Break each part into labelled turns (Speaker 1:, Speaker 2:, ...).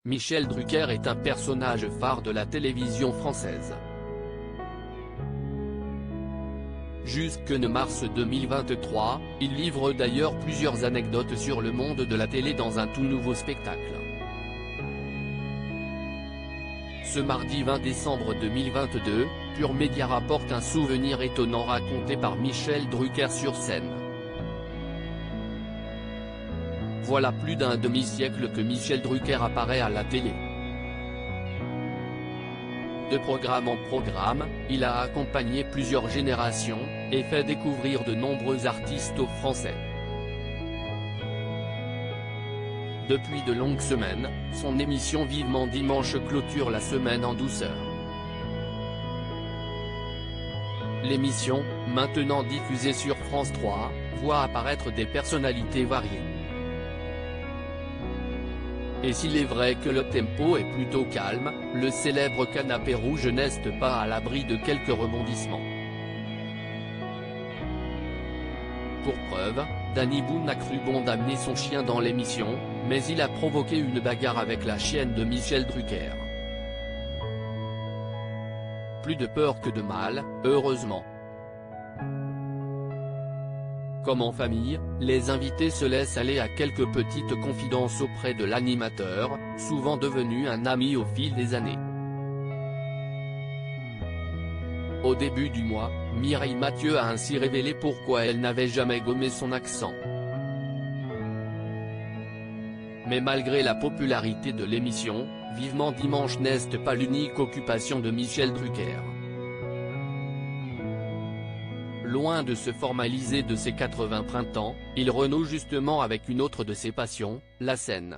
Speaker 1: Michel Drucker est un personnage phare de la télévision française. Jusque mars 2023, il livre d'ailleurs plusieurs anecdotes sur le monde de la télé dans un tout nouveau spectacle. Ce mardi 20 décembre 2022, Pure Média rapporte un souvenir étonnant raconté par Michel Drucker sur scène. Voilà plus d'un demi-siècle que Michel Drucker apparaît à la télé. De programme en programme, il a accompagné plusieurs générations, et fait découvrir de nombreux artistes aux Français. Depuis de longues semaines, son émission Vivement Dimanche clôture la semaine en douceur. L'émission, maintenant diffusée sur France 3, voit apparaître des personnalités variées. Et s'il est vrai que le tempo est plutôt calme, le célèbre canapé rouge n'est pas à l'abri de quelques rebondissements. Pour preuve, Danny Boone a cru bon d'amener son chien dans l'émission, mais il a provoqué une bagarre avec la chienne de Michel Drucker. Plus de peur que de mal, heureusement. Comme en famille, les invités se laissent aller à quelques petites confidences auprès de l'animateur, souvent devenu un ami au fil des années. Au début du mois, Mireille Mathieu a ainsi révélé pourquoi elle n'avait jamais gommé son accent. Mais malgré la popularité de l'émission, Vivement Dimanche n'est pas l'unique occupation de Michel Drucker. Loin de se formaliser de ses 80 printemps, il renoue justement avec une autre de ses passions, la scène.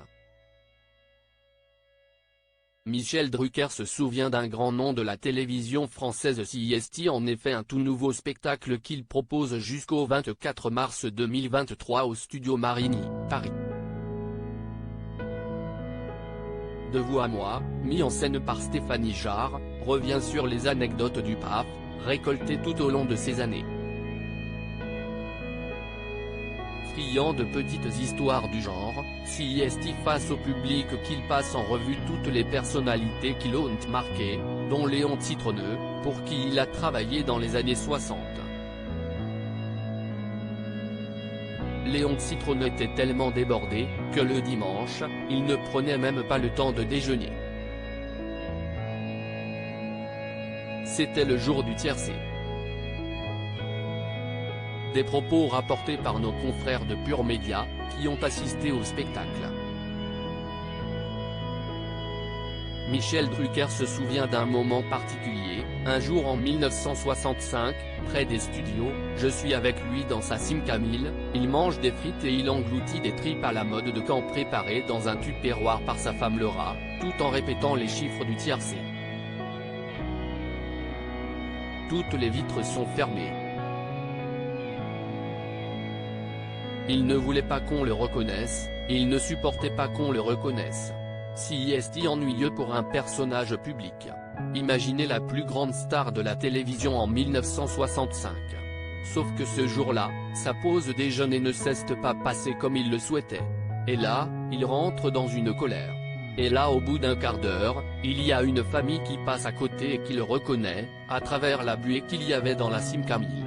Speaker 1: Michel Drucker se souvient d'un grand nom de la télévision française CIST, en effet un tout nouveau spectacle qu'il propose jusqu'au 24 mars 2023 au Studio Marigny, Paris. De vous à moi, mis en scène par Stéphanie Jarre, revient sur les anecdotes du PAF, récoltées tout au long de ces années. Friand de petites histoires du genre, CIST face au public qu'il passe en revue toutes les personnalités qui l'ont marqué, dont Léon Citronneux, pour qui il a travaillé dans les années 60. Léon Citronneux était tellement débordé, que le dimanche, il ne prenait même pas le temps de déjeuner. C'était le jour du tiercé. Des propos rapportés par nos confrères de Pure Média, qui ont assisté au spectacle. Michel Drucker se souvient d'un moment particulier, un jour en 1965, près des studios, je suis avec lui dans sa Simca-1000, il mange des frites et il engloutit des tripes à la mode de camp préparées dans un tupperware par sa femme Laura, tout en répétant les chiffres du tiercé. Toutes les vitres sont fermées. Il ne voulait pas qu'on le reconnaisse, il ne supportait pas qu'on le reconnaisse. CIST ennuyeux pour un personnage public. Imaginez la plus grande star de la télévision en 1965. Sauf que ce jour-là, sa pause déjeuner ne s'est pas passée comme il le souhaitait. Et là, il rentre dans une colère. Et là au bout d'un quart d'heure, il y a une famille qui passe à côté et qui le reconnaît, à travers la buée qu'il y avait dans la Simca-1000.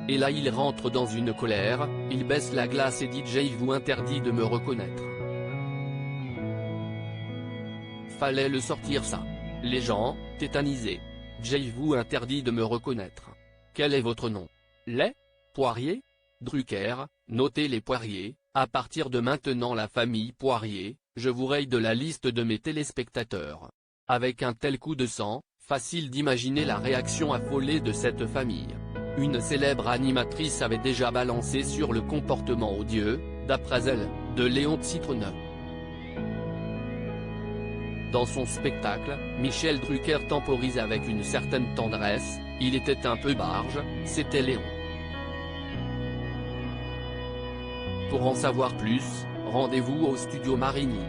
Speaker 1: Et là il rentre dans une colère, il baisse la glace et dit « Je vous interdit de me reconnaître ». Fallait le sortir ça. Les gens, tétanisés. « Je vous interdit de me reconnaître. Quel est votre nom? Lait? Poirier? Drucker, notez les Poiriers, à partir de maintenant la famille Poirier, je vous raye de la liste de mes téléspectateurs. » Avec un tel coup de sang, facile d'imaginer la réaction affolée de cette famille. Une célèbre animatrice avait déjà balancé sur le comportement odieux, d'après elle, de Léon Citronneux. Dans son spectacle, Michel Drucker temporise avec une certaine tendresse, il était un peu barge, c'était Léon. Pour en savoir plus, rendez-vous au Studio Marigny.